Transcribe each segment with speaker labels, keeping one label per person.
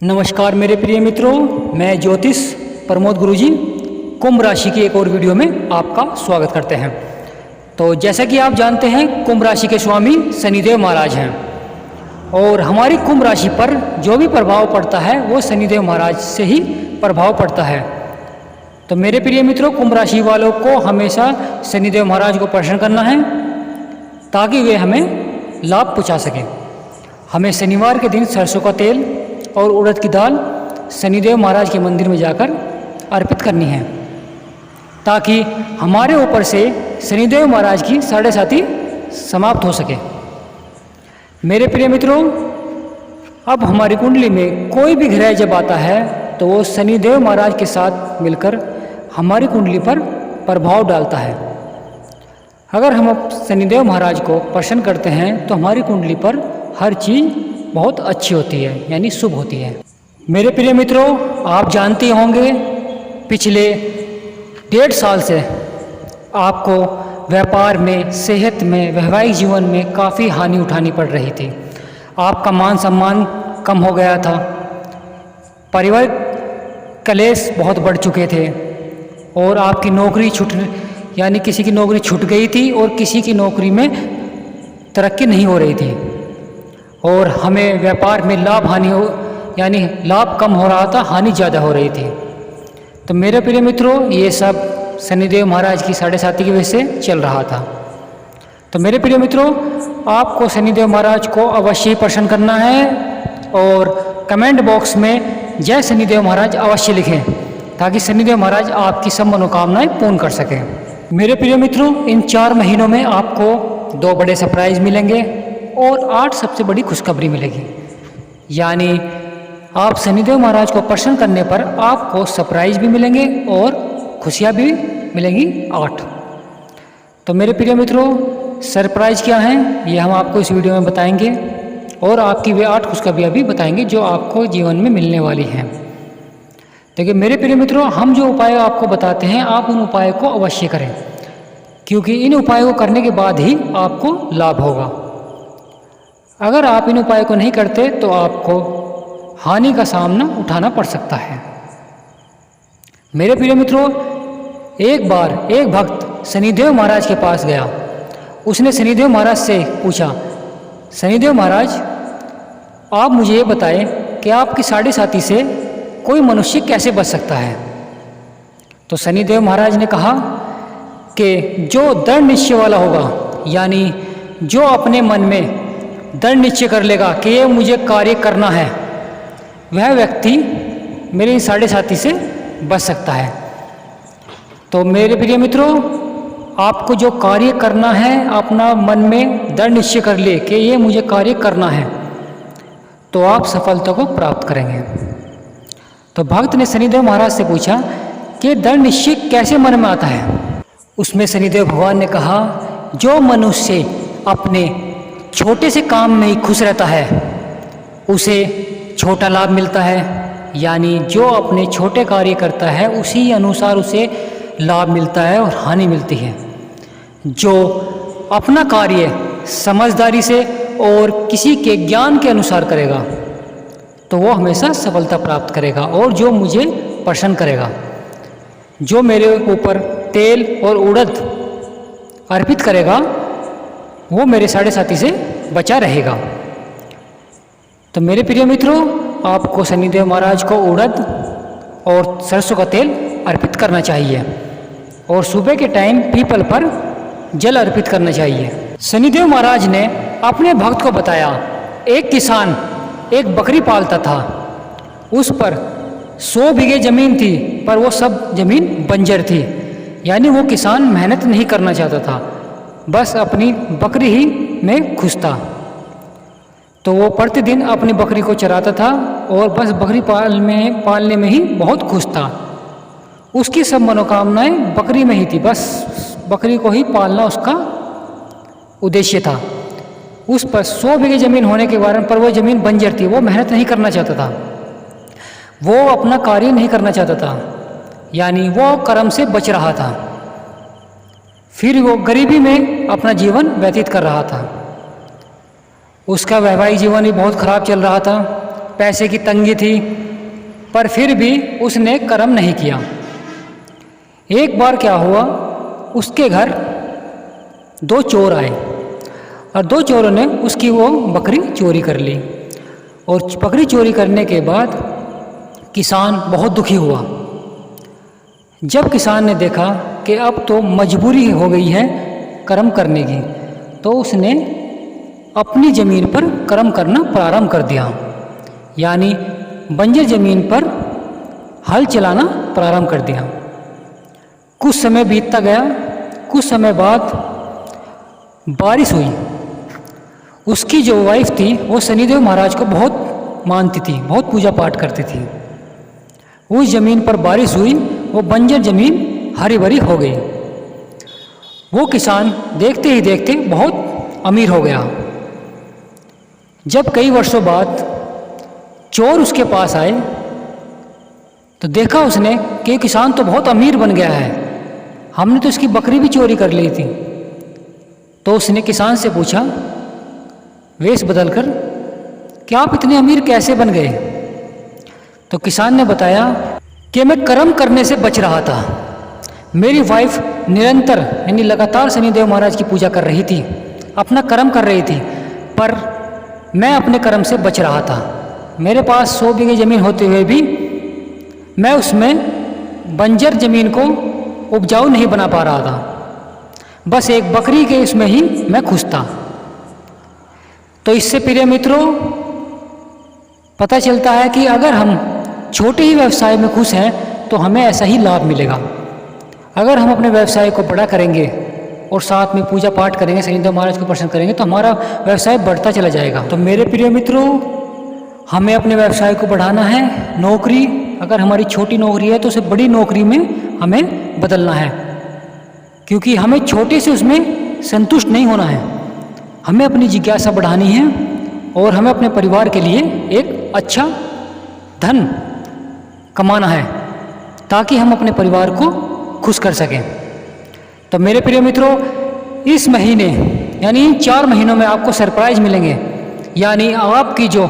Speaker 1: नमस्कार मेरे प्रिय मित्रों, मैं ज्योतिष प्रमोद गुरुजी कुंभ राशि की एक और वीडियो में आपका स्वागत करते हैं। तो जैसा कि आप जानते हैं, कुंभ राशि के स्वामी शनिदेव महाराज हैं और हमारी कुंभ राशि पर जो भी प्रभाव पड़ता है वो शनिदेव महाराज से ही प्रभाव पड़ता है। तो मेरे प्रिय मित्रों, कुंभ राशि वालों को हमेशा शनिदेव महाराज को प्रसन्न करना है ताकि वे हमें लाभ पहुँचा सकें। हमें शनिवार के दिन सरसों का तेल और उड़द की दाल शनिदेव महाराज के मंदिर में जाकर अर्पित करनी है ताकि हमारे ऊपर से शनिदेव महाराज की साढ़े साती समाप्त हो सके। मेरे प्रिय मित्रों, अब हमारी कुंडली में कोई भी ग्रह जब आता है तो वो शनिदेव महाराज के साथ मिलकर हमारी कुंडली पर प्रभाव डालता है। अगर हम शनिदेव महाराज को प्रसन्न करते हैं तो हमारी कुंडली पर हर चीज़ बहुत अच्छी होती है, यानी शुभ होती है। मेरे प्रिय मित्रों, आप जानते होंगे पिछले 1.5 साल से आपको व्यापार में, सेहत में, वैवाहिक जीवन में काफ़ी हानि उठानी पड़ रही थी। आपका मान सम्मान कम हो गया था, पारिवारिक कलेश बहुत बढ़ चुके थे और आपकी नौकरी यानी किसी की नौकरी छूट गई थी और किसी की नौकरी में तरक्की नहीं हो रही थी और हमें व्यापार में यानी लाभ कम हो रहा था, हानि ज़्यादा हो रही थी। तो मेरे प्रिय मित्रों, ये सब शनिदेव महाराज की साढ़े साती की वजह से चल रहा था। तो मेरे प्रिय मित्रों, आपको शनिदेव महाराज को अवश्य प्रसन्न करना है और कमेंट बॉक्स में जय शनिदेव महाराज अवश्य लिखें ताकि शनिदेव महाराज आपकी सब मनोकामनाएं पूर्ण कर सकें। मेरे प्रिय मित्रों, इन 4 महीनों में आपको 2 बड़े सरप्राइज मिलेंगे और 8 सबसे बड़ी खुशखबरी मिलेगी। यानी आप शनिदेव महाराज को प्रसन्न करने पर आपको सरप्राइज भी मिलेंगे और खुशियाँ भी मिलेंगी 8। तो मेरे प्रिय मित्रों, सरप्राइज क्या हैं ये हम आपको इस वीडियो में बताएंगे और आपकी वे 8 खुशखबरियाँ भी बताएंगे जो आपको जीवन में मिलने वाली हैं। देखिए मेरे प्रिय मित्रों, हम जो उपाय आपको बताते हैं आप उन उपायों को अवश्य करें क्योंकि इन उपायों को करने के बाद ही आपको लाभ होगा। अगर आप इन उपायों को नहीं करते तो आपको हानि का सामना उठाना पड़ सकता है। मेरे प्रिय मित्रों, एक बार एक भक्त शनिदेव महाराज के पास गया। उसने शनिदेव महाराज से पूछा, शनिदेव महाराज आप मुझे ये बताएं कि आपकी साढ़े साती से कोई मनुष्य कैसे बच सकता है। तो शनिदेव महाराज ने कहा कि जो दृढ़ निश्चय वाला होगा, यानी जो अपने मन में दृढ़ निश्चय कर लेगा कि ये मुझे कार्य करना है, वह व्यक्ति मेरी साढ़े साती से बच सकता है। तो मेरे प्रिय मित्रों, आपको जो कार्य करना है अपना मन में दृढ़ निश्चय कर ले कि ये मुझे कार्य करना है तो आप सफलता को प्राप्त करेंगे। तो भक्त ने शनिदेव महाराज से पूछा कि दृढ़ निश्चय कैसे मन में आता है। उसमें शनिदेव भगवान ने कहा, जो मनुष्य अपने छोटे से काम में ही खुश रहता है उसे छोटा लाभ मिलता है, यानी जो अपने छोटे कार्य करता है उसी अनुसार उसे लाभ मिलता है और हानि मिलती है। जो अपना कार्य समझदारी से और किसी के ज्ञान के अनुसार करेगा तो वो हमेशा सफलता प्राप्त करेगा और जो मुझे प्रसन्न करेगा, जो मेरे ऊपर तेल और उड़द अर्पित करेगा वो मेरे साढ़े साती से बचा रहेगा। तो मेरे प्रिय मित्रों, आपको शनिदेव महाराज को उड़द और सरसों का तेल अर्पित करना चाहिए और सुबह के टाइम पीपल पर जल अर्पित करना चाहिए। शनिदेव महाराज ने अपने भक्त को बताया, एक किसान एक बकरी पालता था। उस पर 100 बीघे जमीन थी पर वो सब जमीन बंजर थी, यानी वो किसान मेहनत नहीं करना चाहता था, बस अपनी बकरी ही में खुश था। तो वो प्रतिदिन अपनी बकरी को चराता था और बस बकरी पालने में ही बहुत खुश था। उसकी सब मनोकामनाएं बकरी में ही थी, बस बकरी को ही पालना उसका उद्देश्य था। उस पर 100 बीघे जमीन होने के कारण पर वो जमीन बंजर थी, वो मेहनत नहीं करना चाहता था, वो अपना कार्य नहीं करना चाहता था, यानी वो कर्म से बच रहा था। फिर वो गरीबी में अपना जीवन व्यतीत कर रहा था। उसका वैवाहिक जीवन भी बहुत खराब चल रहा था। पैसे की तंगी थी, पर फिर भी उसने कर्म नहीं किया। एक बार क्या हुआ, उसके घर 2 चोर आए और 2 चोरों ने उसकी वो बकरी चोरी कर ली। और बकरी चोरी करने के बाद किसान बहुत दुखी हुआ। जब किसान ने देखा कि अब तो मजबूरी हो गई है कर्म करने की, तो उसने अपनी ज़मीन पर कर्म करना प्रारंभ कर दिया, यानी बंजर ज़मीन पर हल चलाना प्रारंभ कर दिया। कुछ समय बीतता गया। कुछ समय बाद बारिश हुई। उसकी जो वाइफ थी वो शनिदेव महाराज को बहुत मानती थी, बहुत पूजा पाठ करती थी। उस ज़मीन पर बारिश हुई, वो बंजर ज़मीन हरी भरी हो गई। वो किसान देखते ही देखते बहुत अमीर हो गया। जब कई वर्षों बाद चोर उसके पास आए तो देखा उसने कि किसान तो बहुत अमीर बन गया है, हमने तो इसकी बकरी भी चोरी कर ली थी। तो उसने किसान से पूछा वेश बदलकर कि आप इतने अमीर कैसे बन गए? तो किसान ने बताया कि मैं कर्म करने से बच रहा था। मेरी वाइफ निरंतर यानी लगातार शनिदेव महाराज की पूजा कर रही थी, अपना कर्म कर रही थी, पर मैं अपने कर्म से बच रहा था। मेरे पास 100 बीघे ज़मीन होते हुए भी मैं उसमें बंजर ज़मीन को उपजाऊ नहीं बना पा रहा था। बस एक बकरी के इसमें ही मैं खुश था। तो इससे प्रिय मित्रों पता चलता है कि अगर हम छोटे ही व्यवसाय में खुश हैं तो हमें ऐसा ही लाभ मिलेगा। अगर हम अपने व्यवसाय को बड़ा करेंगे और साथ में पूजा पाठ करेंगे, शनिदेव महाराज को प्रसन्न करेंगे, तो हमारा व्यवसाय बढ़ता चला जाएगा। तो मेरे प्रिय मित्रों, हमें अपने व्यवसाय को बढ़ाना है। नौकरी अगर हमारी छोटी नौकरी है तो उसे बड़ी नौकरी में हमें बदलना है, क्योंकि हमें छोटे से उसमें संतुष्ट नहीं होना है। हमें अपनी जिज्ञासा बढ़ानी है और हमें अपने परिवार के लिए एक अच्छा धन कमाना है ताकि हम अपने परिवार को खुश कर सकें। तो मेरे प्रिय मित्रों, इस महीने यानी 4 महीनों में आपको सरप्राइज मिलेंगे। यानी आपकी जो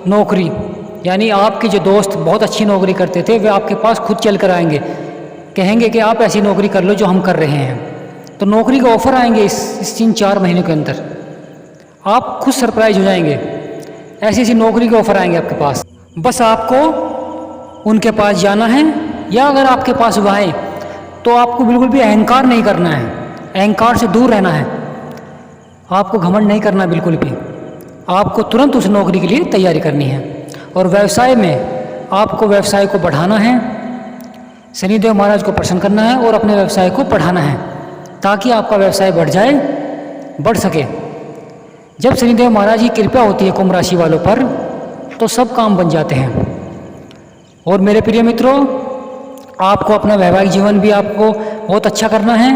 Speaker 1: नौकरी, यानी आपके जो दोस्त बहुत अच्छी नौकरी करते थे वे आपके पास खुद चल कर आएंगे, कहेंगे कि आप ऐसी नौकरी कर लो जो हम कर रहे हैं। तो नौकरी का ऑफ़र आएंगे इस 4 महीने के अंदर। आप खुद सरप्राइज हो जाएंगे, ऐसी ऐसी नौकरी के ऑफ़र आएंगे आपके पास। बस आपको उनके पास जाना है, या अगर आपके पास वो आए तो आपको बिल्कुल भी अहंकार नहीं करना है, अहंकार से दूर रहना है। आपको घमंड नहीं करना बिल्कुल भी। आपको तुरंत उस नौकरी के लिए तैयारी करनी है। और व्यवसाय में आपको व्यवसाय को बढ़ाना है, शनिदेव महाराज को प्रसन्न करना है और अपने व्यवसाय को बढ़ाना है ताकि आपका व्यवसाय बढ़ जाए, बढ़ सके। जब शनिदेव महाराज की कृपा होती है कुंभ राशि वालों पर तो सब काम बन जाते हैं। और मेरे प्रिय मित्रों, आपको अपना वैवाहिक जीवन भी आपको बहुत अच्छा करना है।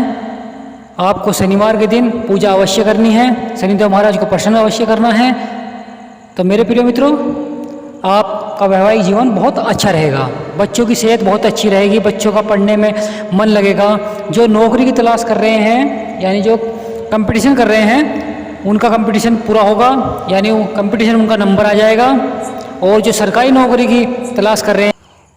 Speaker 1: आपको शनिवार के दिन पूजा अवश्य करनी है, शनिदेव महाराज को प्रसन्न अवश्य करना है। तो मेरे प्रिय मित्रों, आपका वैवाहिक जीवन बहुत अच्छा रहेगा, बच्चों की सेहत बहुत अच्छी रहेगी, बच्चों का पढ़ने में मन लगेगा। जो नौकरी की तलाश कर रहे हैं यानी जो कंपटीशन कर रहे हैं उनका कंपटीशन पूरा होगा, यानी वो कंपटीशन उनका नंबर आ जाएगा। और जो सरकारी नौकरी की तलाश कर रहे हैं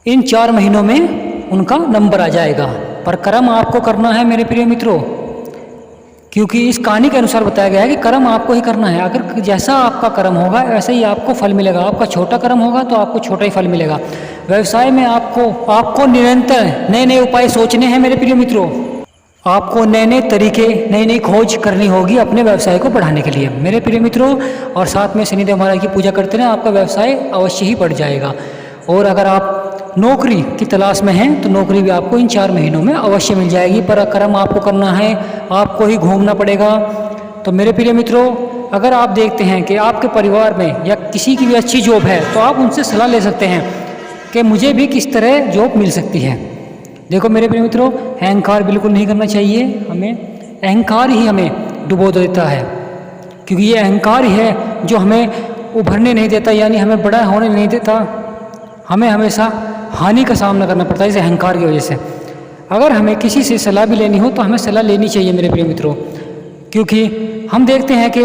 Speaker 1: इन 4 महीनों में उनका नंबर आ जाएगा। पर कर्म आपको करना है मेरे प्रिय मित्रों, क्योंकि इस कहानी के अनुसार बताया गया है कि कर्म आपको ही करना है। अगर जैसा आपका कर्म होगा वैसे ही आपको फल मिलेगा। आपका छोटा कर्म होगा तो आपको छोटा ही फल मिलेगा। व्यवसाय में आपको निरंतर नए नए उपाय सोचने हैं मेरे प्रिय मित्रों। आपको नए नए तरीके, नई नई खोज करनी होगी अपने व्यवसाय को बढ़ाने के लिए मेरे प्रिय मित्रों। और साथ में शनिदेव महाराज की पूजा करते रहें, आपका व्यवसाय अवश्य ही बढ़ जाएगा। और अगर आप नौकरी की तलाश में हैं तो नौकरी भी आपको इन 4 महीनों में अवश्य मिल जाएगी। पर कर्म आपको करना है, आपको ही घूमना पड़ेगा। तो मेरे प्रिय मित्रों, अगर आप देखते हैं कि आपके परिवार में या किसी की भी अच्छी जॉब है तो आप उनसे सलाह ले सकते हैं कि मुझे भी किस तरह जॉब मिल सकती है। देखो मेरे प्रिय मित्रों, अहंकार बिल्कुल नहीं करना चाहिए हमें। अहंकार ही हमें डुबो देता है, क्योंकि ये अहंकार ही है जो हमें उभरने नहीं देता, यानी हमें बड़ा होने नहीं देता। हमें हमेशा हानि का सामना करना पड़ता है इस अहंकार की वजह से। अगर हमें किसी से सलाह भी लेनी हो तो हमें सलाह लेनी चाहिए मेरे प्रिय मित्रों, क्योंकि हम देखते हैं कि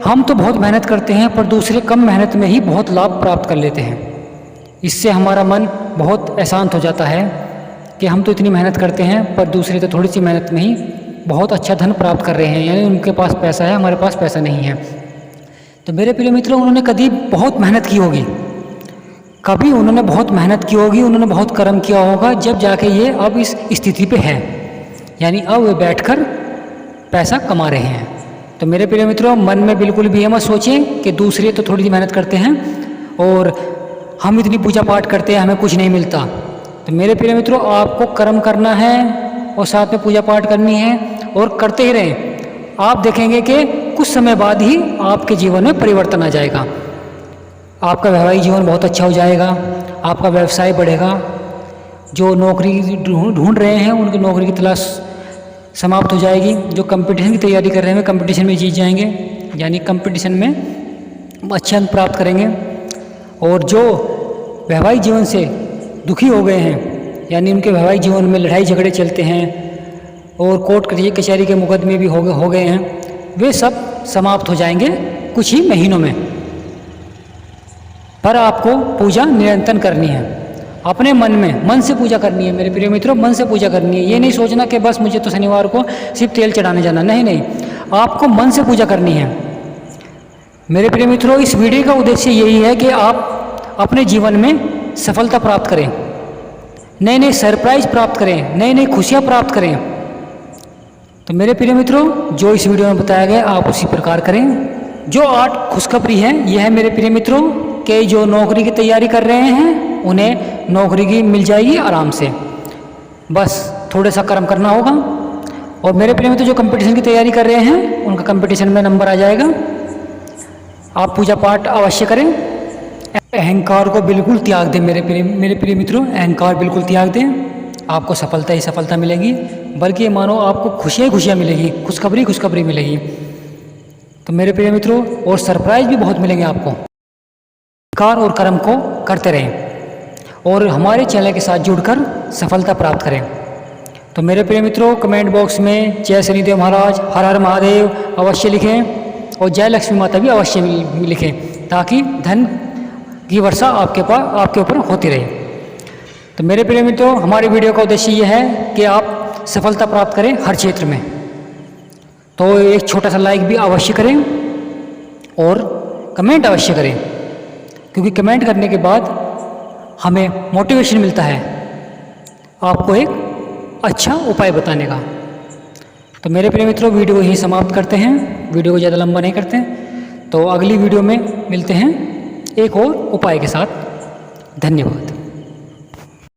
Speaker 1: हम तो बहुत मेहनत करते हैं पर दूसरे कम मेहनत में ही बहुत लाभ प्राप्त कर लेते हैं। इससे हमारा मन बहुत अशांत हो जाता है कि हम तो इतनी मेहनत करते हैं पर दूसरे तो थोड़ी सी मेहनत में ही बहुत अच्छा धन प्राप्त कर रहे हैं, यानी उनके पास पैसा है, हमारे पास पैसा नहीं है। तो मेरे प्रिय मित्रों, उन्होंने कभी बहुत मेहनत की होगी, कभी उन्होंने बहुत मेहनत की होगी, उन्होंने बहुत कर्म किया होगा, जब जाके ये अब इस स्थिति पे है, यानी अब वे बैठकर पैसा कमा रहे हैं। तो मेरे प्रिय मित्रों, मन में बिल्कुल भी ये मत सोचें कि दूसरे तो थोड़ी सी मेहनत करते हैं और हम इतनी पूजा पाठ करते हैं, हमें कुछ नहीं मिलता। तो मेरे प्रिय मित्रों, आपको कर्म करना है और साथ में पूजा पाठ करनी है और करते ही रहें। आप देखेंगे कि कुछ समय बाद ही आपके जीवन में परिवर्तन आ जाएगा, आपका वैवाहिक जीवन बहुत अच्छा हो जाएगा, आपका व्यवसाय बढ़ेगा, जो नौकरी ढूंढ रहे हैं उनकी नौकरी की तलाश समाप्त हो जाएगी, जो कंपटीशन की तैयारी कर रहे हैं कंपटीशन में जीत जाएंगे, यानी कंपटीशन में अच्छे अंक प्राप्त करेंगे। और जो वैवाहिक जीवन से दुखी हो गए हैं, यानी उनके वैवाहिक जीवन में लड़ाई झगड़े चलते हैं और कोर्ट कचहरी के मुकदमे भी हो गए हैं, वे सब समाप्त हो जाएंगे कुछ ही महीनों में। पर आपको पूजा निरंतर करनी है, अपने मन से पूजा करनी है। मेरे प्रिय मित्रों, मन से पूजा करनी है। ये नहीं सोचना कि बस मुझे तो शनिवार को सिर्फ तेल चढ़ाने जाना, नहीं, आपको मन से पूजा करनी है। मेरे प्रिय मित्रों, इस वीडियो का उद्देश्य यही है कि आप अपने जीवन में सफलता प्राप्त करें, नए सरप्राइज प्राप्त करें, नई खुशियाँ प्राप्त करें। तो मेरे प्रिय मित्रों, जो इस वीडियो में बताया गया आप उसी प्रकार करें। जो 8 खुशखबरी है, यह है मेरे प्रिय मित्रों कि जो नौकरी की तैयारी कर रहे हैं उन्हें नौकरी की मिल जाएगी आराम से, बस थोड़ा सा कर्म करना होगा। और मेरे प्रिय मित्रों, जो कंपटीशन की तैयारी कर रहे हैं उनका कंपटीशन में नंबर आ जाएगा। आप पूजा पाठ अवश्य करें, अहंकार को बिल्कुल त्याग दें। मेरे प्रिय मित्रों, अहंकार बिल्कुल त्याग दें, आपको सफलता ही सफलता मिलेगी, बल्कि मानो आपको खुशियाँ मिलेगी, खुशखबरी मिलेगी। तो मेरे प्रिय मित्रों, और सरप्राइज भी बहुत मिलेंगे आपको। कार और कर्म को करते रहें और हमारे चैनल के साथ जुड़कर सफलता प्राप्त करें। तो मेरे प्रिय मित्रों, कमेंट बॉक्स में जय शनिदेव महाराज, हर हर महादेव अवश्य लिखें और जय लक्ष्मी माता भी अवश्य लिखें, ताकि धन की वर्षा आपके ऊपर होती रहे। तो मेरे प्रिय मित्रों, हमारे वीडियो का उद्देश्य यह है कि आप सफलता प्राप्त करें हर क्षेत्र में। तो एक छोटा सा लाइक भी अवश्य करें और कमेंट अवश्य करें, क्योंकि कमेंट करने के बाद हमें मोटिवेशन मिलता है आपको एक अच्छा उपाय बताने का। तो मेरे प्रिय मित्रों, वीडियो को यहीं समाप्त करते हैं, वीडियो को ज़्यादा लंबा नहीं करते। तो अगली वीडियो में मिलते हैं एक और उपाय के साथ। धन्यवाद।